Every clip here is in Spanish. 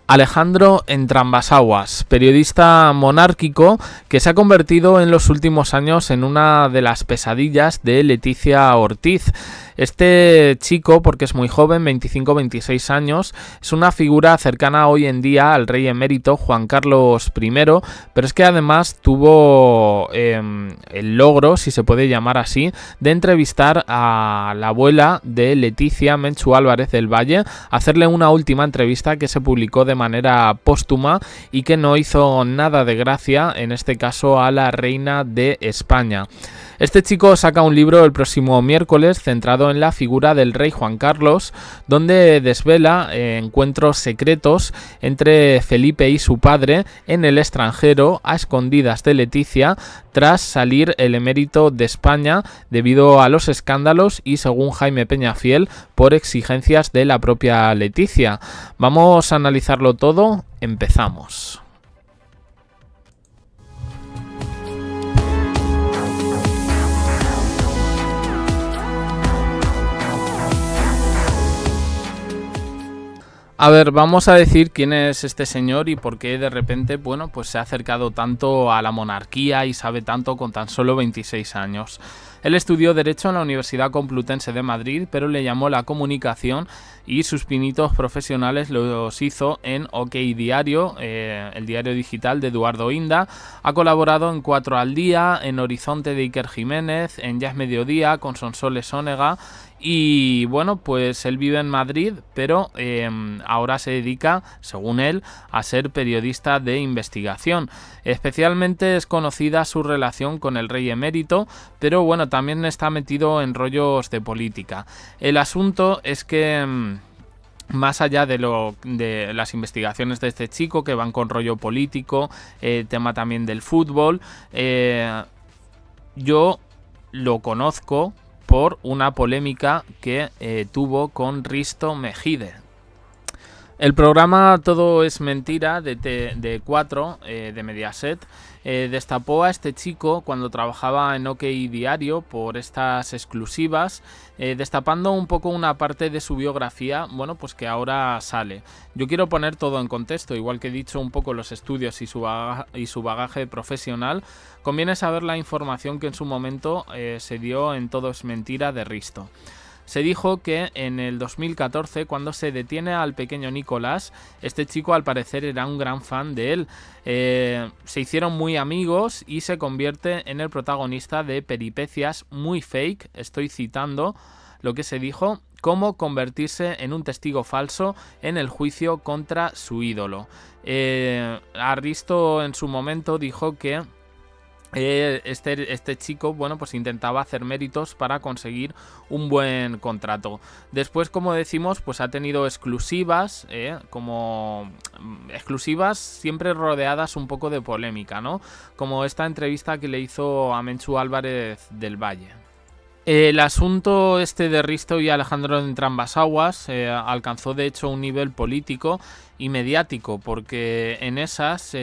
Alejandro Entrambas-Aguas, periodista monárquico que se ha convertido en los últimos años en una de las pesadillas de Leticia Ortiz. Este chico, porque es muy joven, 25-26 años, es una figura cercana hoy en día al rey emérito Juan Carlos I, pero es que además tuvo el logro, si se puede llamar así, de entrevistar a la abuela de Leticia, Menchu Álvarez del Valle, hacerle una última entrevista que se publicó de manera póstuma y que no hizo nada de gracia, en este caso a la reina de España. Este chico saca un libro el próximo miércoles centrado en la figura del rey Juan Carlos, donde desvela encuentros secretos entre Felipe y su padre en el extranjero a escondidas de Leticia tras salir el emérito de España debido a los escándalos y, según Jaime Peñafiel, por exigencias de la propia Leticia. Vamos a analizarlo todo, empezamos. A ver, vamos a decir quién es este señor y por qué de repente, bueno, pues se ha acercado tanto a la monarquía y sabe tanto con tan solo 26 años. Él estudió Derecho en la Universidad Complutense de Madrid, pero le llamó la comunicación y sus pinitos profesionales los hizo en OK Diario, el diario digital de Eduardo Inda. Ha colaborado en 4 al Día, en Horizonte de Iker Jiménez, en Ya es Mediodía, con Sonsoles Onega. Y bueno, pues él vive en Madrid, pero ahora se dedica, según él, a ser periodista de investigación. Especialmente es conocida su relación con el rey emérito, pero bueno, también está metido en rollos de política. El asunto es que más allá de las investigaciones de este chico, que van con rollo político, tema también del fútbol, yo lo conozco por una polémica que tuvo con Risto Mejide. El programa Todo es Mentira de 4, de Mediaset, destapó a este chico cuando trabajaba en OK Diario por estas exclusivas, destapando un poco una parte de su biografía, bueno, pues que ahora sale. Yo quiero poner todo en contexto, igual que he dicho un poco los estudios y su bagaje profesional. Conviene saber la información que en su momento se dio en Todo es Mentira de Risto. Se dijo que en el 2014, cuando se detiene al pequeño Nicolás, este chico al parecer era un gran fan de él. Se hicieron muy amigos y se convierte en el protagonista de peripecias muy fake, estoy citando lo que se dijo, como convertirse en un testigo falso en el juicio contra su ídolo. Risto en su momento dijo que este chico, bueno, pues intentaba hacer méritos para conseguir un buen contrato. Después, como decimos, pues ha tenido exclusivas, como exclusivas siempre rodeadas un poco de polémica, ¿no? Como esta entrevista que le hizo a Menchu Álvarez del Valle. El asunto este de Risto y Alejandro Entrambas-Aguas alcanzó de hecho un nivel político y mediático, porque en esas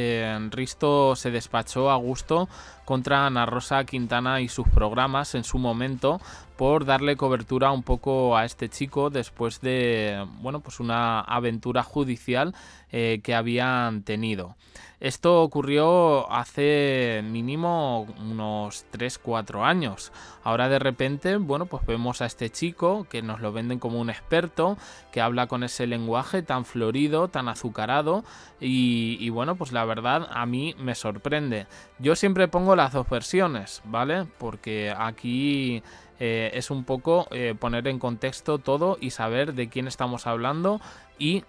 Risto se despachó a gusto contra Ana Rosa Quintana y sus programas en su momento por darle cobertura un poco a este chico después de, bueno, pues una aventura judicial que habían tenido. Esto ocurrió hace mínimo unos 3-4 años. Ahora de repente, bueno, pues vemos a este chico que nos lo venden como un experto, que habla con ese lenguaje tan florido, tan azucarado y bueno, pues la verdad a mí me sorprende. Yo siempre pongo las dos versiones, ¿vale? Porque aquí es un poco poner en contexto todo y saber de quién estamos hablando y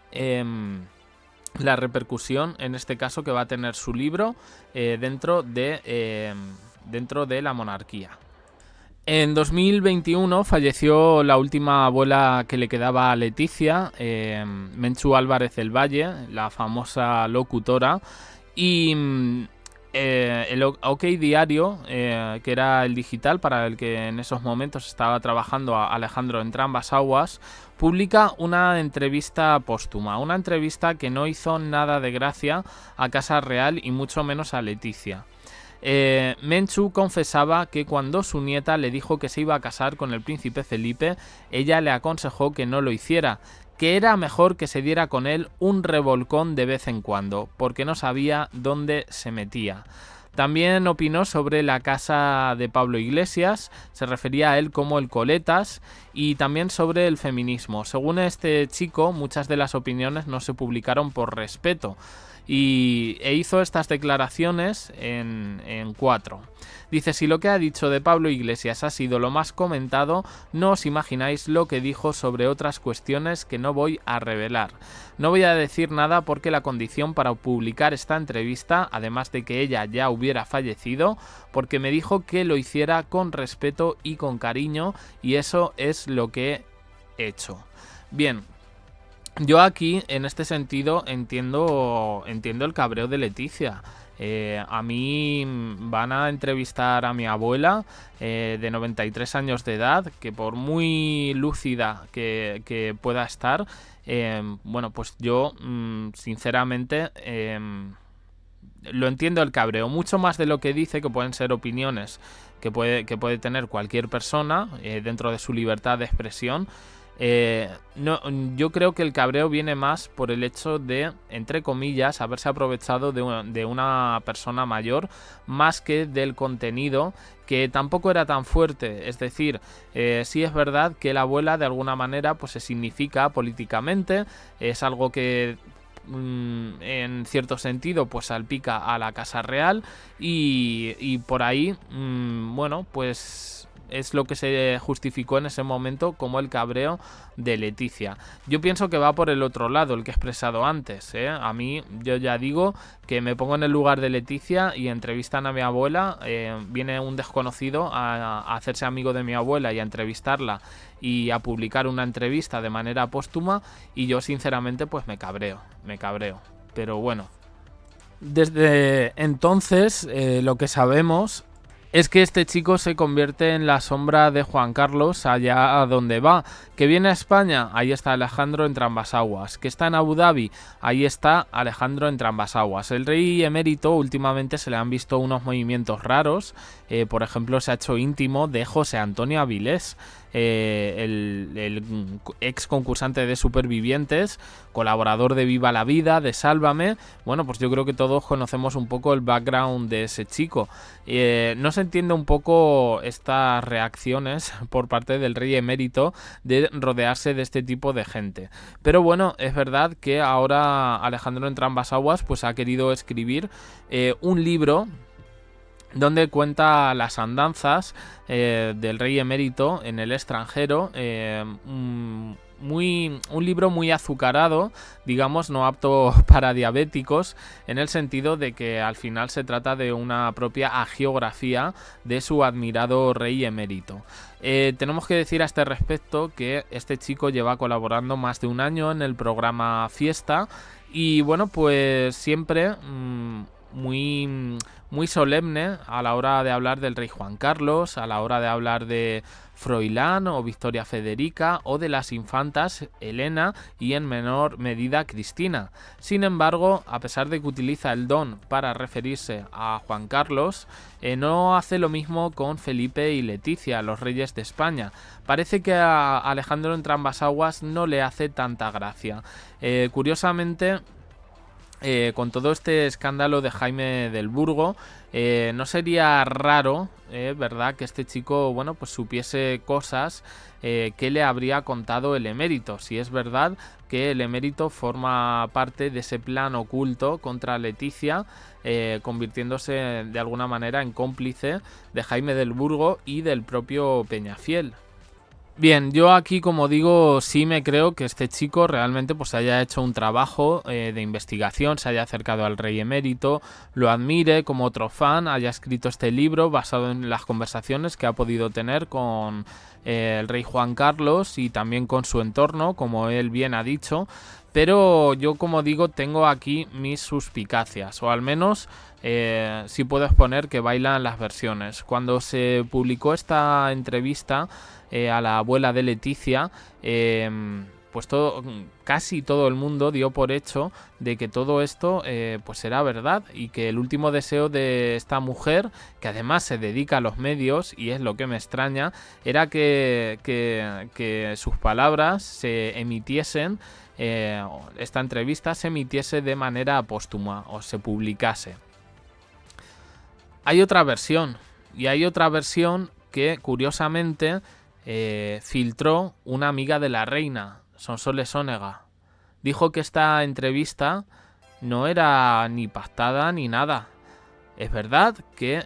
la repercusión, en este caso, que va a tener su libro dentro de la monarquía. En 2021 falleció la última abuela que le quedaba a Leticia, Menchu Álvarez del Valle, la famosa locutora, y el OK Diario, que era el digital para el que en esos momentos estaba trabajando a Alejandro Entrambas-Aguas, publica una entrevista póstuma, una entrevista que no hizo nada de gracia a Casa Real y mucho menos a Leticia. Menchu confesaba que cuando su nieta le dijo que se iba a casar con el príncipe Felipe, ella le aconsejó que no lo hiciera, que era mejor que se diera con él un revolcón de vez en cuando, porque no sabía dónde se metía. También opinó sobre la casa de Pablo Iglesias, se refería a él como el Coletas, y también sobre el feminismo. Según este chico, muchas de las opiniones no se publicaron por respeto, e hizo estas declaraciones en 4. Dice: si lo que ha dicho de Pablo Iglesias ha sido lo más comentado, no os imagináis lo que dijo sobre otras cuestiones que no voy a revelar. No voy a decir nada porque la condición para publicar esta entrevista, además de que ella ya hubiera fallecido, porque me dijo que lo hiciera con respeto y con cariño, y eso es lo que he hecho. Bien. Yo aquí, en este sentido, entiendo el cabreo de Leticia. A mí van a entrevistar a mi abuela de 93 años de edad, que por muy lúcida que pueda estar, bueno, pues yo sinceramente lo entiendo el cabreo, mucho más de lo que dice, que pueden ser opiniones que puede tener cualquier persona dentro de su libertad de expresión. No, yo creo que el cabreo viene más por el hecho de, entre comillas, haberse aprovechado de una persona mayor, más que del contenido, que tampoco era tan fuerte. Es decir, sí es verdad que la abuela de alguna manera pues se significa políticamente, es algo que en cierto sentido pues salpica a la Casa Real, y por ahí bueno, pues es lo que se justificó en ese momento como el cabreo de Leticia. Yo pienso que va por el otro lado, el que he expresado antes, ¿eh? A mí, yo ya digo que me pongo en el lugar de Leticia y entrevistan a mi abuela, viene un desconocido a hacerse amigo de mi abuela y a entrevistarla y a publicar una entrevista de manera póstuma, y yo sinceramente pues me cabreo. Pero bueno, desde entonces lo que sabemos es que este chico se convierte en la sombra de Juan Carlos allá a donde va. Que viene a España, ahí está Alejandro Entrambas-Aguas. Que está en Abu Dhabi, ahí está Alejandro Entrambas-Aguas. El rey emérito últimamente se le han visto unos movimientos raros. Por ejemplo, se ha hecho íntimo de José Antonio Avilés, el ex concursante de Supervivientes, colaborador de Viva la Vida, de Sálvame. Bueno, pues yo creo que todos conocemos un poco el background de ese chico. No se entiende un poco estas reacciones por parte del rey emérito de rodearse de este tipo de gente. Pero bueno, es verdad que ahora Alejandro Entrambas-Aguas pues ha querido escribir un libro donde cuenta las andanzas del rey emérito en el extranjero, un libro muy azucarado, digamos, no apto para diabéticos, en el sentido de que al final se trata de una propia hagiografía de su admirado rey emérito. Tenemos que decir a este respecto que este chico lleva colaborando más de un año en el programa Fiesta, y bueno, pues siempre muy solemne a la hora de hablar del rey Juan Carlos, a la hora de hablar de Froilán o Victoria Federica, o de las infantas Elena y en menor medida Cristina. Sin embargo, a pesar de que utiliza el don para referirse a Juan Carlos, no hace lo mismo con Felipe y Leticia, los reyes de España. Parece que a Alejandro Entrambas-Aguas no le hace tanta gracia. Curiosamente, con todo este escándalo de Jaime del Burgo, no sería raro, ¿verdad?, que este chico, bueno, pues supiese cosas que le habría contado el emérito. Si es verdad que el emérito forma parte de ese plan oculto contra Leticia, convirtiéndose de alguna manera en cómplice de Jaime del Burgo y del propio Peñafiel. Bien, yo aquí, como digo, sí me creo que este chico realmente pues haya hecho un trabajo de investigación, se haya acercado al rey emérito, lo admire como otro fan, haya escrito este libro basado en las conversaciones que ha podido tener con el rey Juan Carlos y también con su entorno, como él bien ha dicho. Pero yo, como digo, tengo aquí mis suspicacias, o al menos sí puedo exponer que bailan las versiones. Cuando se publicó esta entrevista a la abuela de Leticia, pues casi todo el mundo dio por hecho de que todo esto pues era verdad, y que el último deseo de esta mujer, que además se dedica a los medios, y es lo que me extraña, era que sus palabras se emitiesen, esta entrevista se emitiese de manera póstuma o se publicase. Hay otra versión, y hay otra versión que curiosamente filtró una amiga de la reina, Sonsoles Onega. Dijo que esta entrevista no era ni pactada ni nada. Es verdad que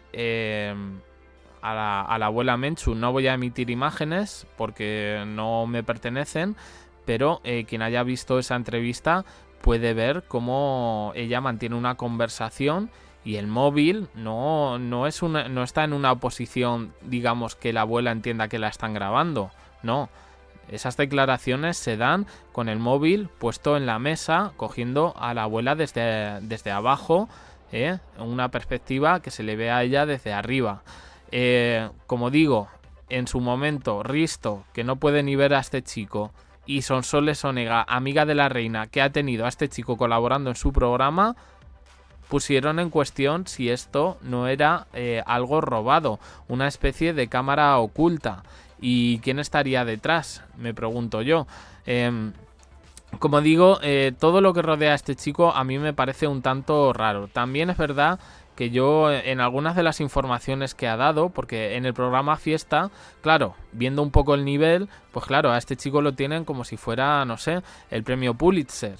a la abuela Menchu no voy a emitir imágenes porque no me pertenecen, pero quien haya visto esa entrevista puede ver cómo ella mantiene una conversación y el móvil no está en una posición, digamos, que la abuela entienda que la están grabando. No, esas declaraciones se dan con el móvil puesto en la mesa, cogiendo a la abuela desde abajo, una perspectiva que se le ve a ella desde arriba. Como digo, en su momento, Risto, que no puede ni ver a este chico, y Sonsoles Onega, amiga de la reina, que ha tenido a este chico colaborando en su programa, pusieron en cuestión si esto no era algo robado, una especie de cámara oculta. ¿Y quién estaría detrás? Me pregunto yo. Como digo, todo lo que rodea a este chico a mí me parece un tanto raro. También es verdad que yo en algunas de las informaciones que ha dado, porque en el programa Fiesta, claro, viendo un poco el nivel, pues claro, a este chico lo tienen como si fuera, no sé, el premio Pulitzer.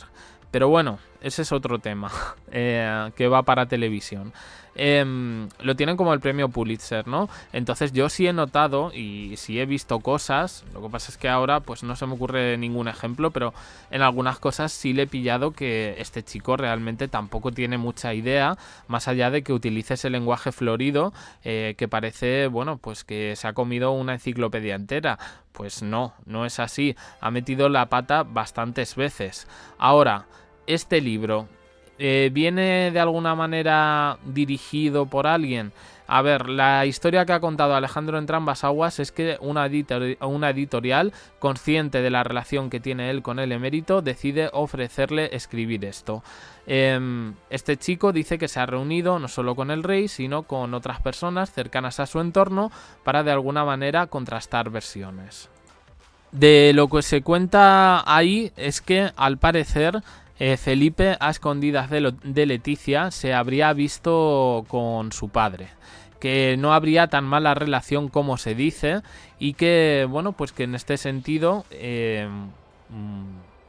Pero bueno, ese es otro tema que va para televisión. Lo tienen como el premio Pulitzer, ¿no? Entonces yo sí he notado y sí he visto cosas. Lo que pasa es que ahora pues no se me ocurre ningún ejemplo, pero en algunas cosas sí le he pillado que este chico realmente tampoco tiene mucha idea, más allá de que utilice ese lenguaje florido que parece, bueno, pues que se ha comido una enciclopedia entera. Pues no es así. Ha metido la pata bastantes veces. Ahora, este libro ¿viene de alguna manera dirigido por alguien? A ver, la historia que ha contado Alejandro Entrambas-Aguas es que una editorial, consciente de la relación que tiene él con el emérito, decide ofrecerle escribir esto. Este chico dice que se ha reunido no solo con el rey, sino con otras personas cercanas a su entorno para de alguna manera contrastar versiones. De lo que se cuenta ahí es que, al parecer, Felipe, a escondidas de Leticia, se habría visto con su padre, que no habría tan mala relación como se dice, y que, bueno, pues que en este sentido,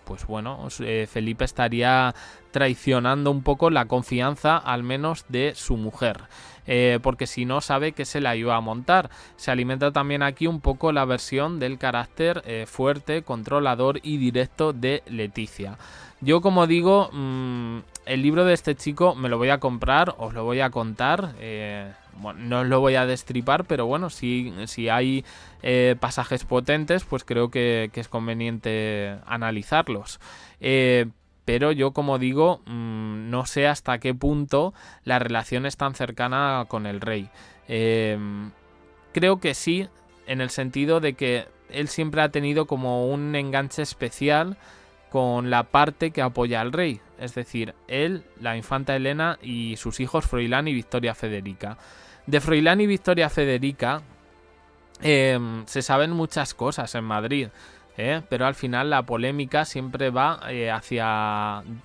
pues bueno, Felipe estaría traicionando un poco la confianza, al menos, de su mujer. Porque si no, sabe que se la iba a montar. Se alimenta también aquí un poco la versión del carácter fuerte, controlador y directo de Leticia. Yo, como digo, el libro de este chico me lo voy a comprar, os lo voy a contar. Bueno, no os lo voy a destripar, pero bueno, si hay pasajes potentes, pues creo que es conveniente analizarlos. Pero yo, como digo, no sé hasta qué punto la relación es tan cercana con el rey. Creo que sí, en el sentido de que él siempre ha tenido como un enganche especial con la parte que apoya al rey. Es decir, él, la infanta Elena y sus hijos Froilán y Victoria Federica. De Froilán y Victoria Federica se saben muchas cosas en Madrid. Pero al final la polémica siempre va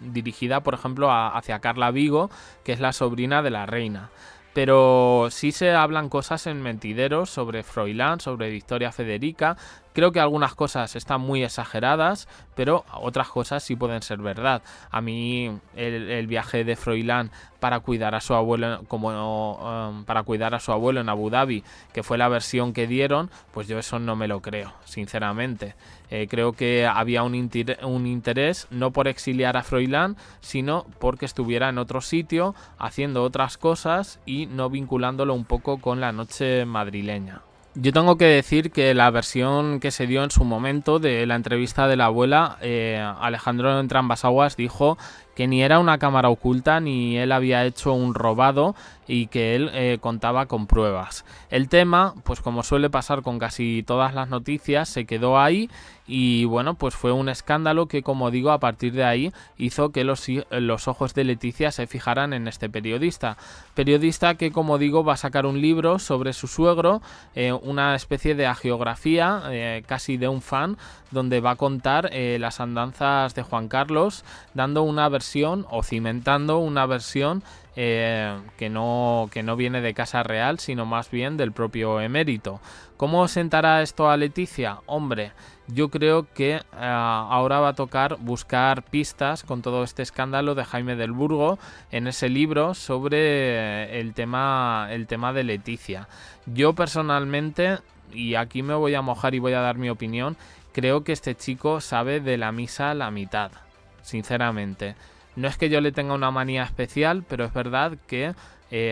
dirigida, por ejemplo, hacia Carla Vigo, que es la sobrina de la reina. Pero sí se hablan cosas en Mentideros sobre Froilán, sobre Victoria Federica. Creo que algunas cosas están muy exageradas, pero otras cosas sí pueden ser verdad. A mí el viaje de Froilán para cuidar a su abuelo, para cuidar a su abuelo en Abu Dhabi, que fue la versión que dieron, pues yo eso no me lo creo, sinceramente. Creo que había un interés no por exiliar a Froilán, sino porque estuviera en otro sitio haciendo otras cosas y no vinculándolo un poco con la noche madrileña. Yo tengo que decir que la versión que se dio en su momento de la entrevista de la abuela, Alejandro Entrambas-Aguas dijo que ni era una cámara oculta ni él había hecho un robado y que él contaba con pruebas. El tema, pues como suele pasar con casi todas las noticias, se quedó ahí y bueno, pues fue un escándalo que, como digo, a partir de ahí hizo que los ojos de Leticia se fijaran en este periodista que, como digo, va a sacar un libro sobre su suegro, una especie de hagiografía, casi de un fan, donde va a contar las andanzas de Juan Carlos, dando una versión o cimentando una versión que no viene de Casa Real, sino más bien del propio emérito. ¿Cómo sentará esto a Leticia? Hombre, yo creo que ahora va a tocar buscar pistas con todo este escándalo de Jaime del Burgo en ese libro sobre el tema de Leticia. Yo personalmente, y aquí me voy a mojar y voy a dar mi opinión, creo que este chico sabe de la misa la mitad, sinceramente. No es que yo le tenga una manía especial, pero es verdad que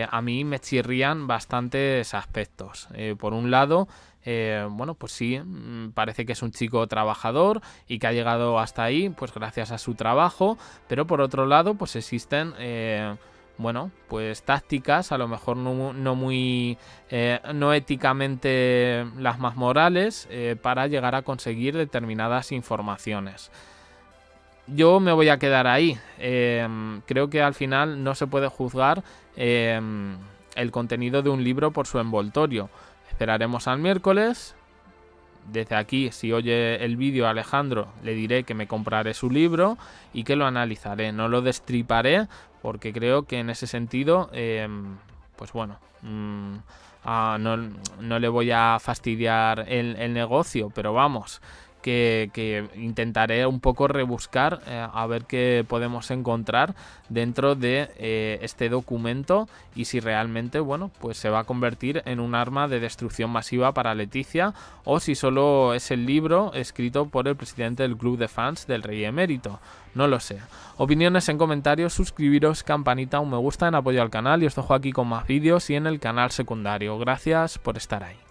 a mí me chirrían bastantes aspectos. Por un lado, bueno, pues sí, parece que es un chico trabajador y que ha llegado hasta ahí pues gracias a su trabajo, pero por otro lado pues existen bueno, pues tácticas a lo mejor no muy no éticamente las más morales para llegar a conseguir determinadas informaciones. Yo me voy a quedar ahí. Creo que al final no se puede juzgar el contenido de un libro por su envoltorio. Esperaremos al miércoles. Desde aquí, si oye el vídeo Alejandro, le diré que me compraré su libro y que lo analizaré. No lo destriparé porque creo que en ese sentido, pues bueno, no le voy a fastidiar el negocio, pero vamos, que intentaré un poco rebuscar a ver qué podemos encontrar dentro de este documento y si realmente, bueno, pues se va a convertir en un arma de destrucción masiva para Leticia o si solo es el libro escrito por el presidente del club de fans del rey emérito. No lo sé. Opiniones en comentarios, suscribiros, campanita, un me gusta en apoyo al canal y os dejo aquí con más vídeos y en el canal secundario. Gracias por estar ahí.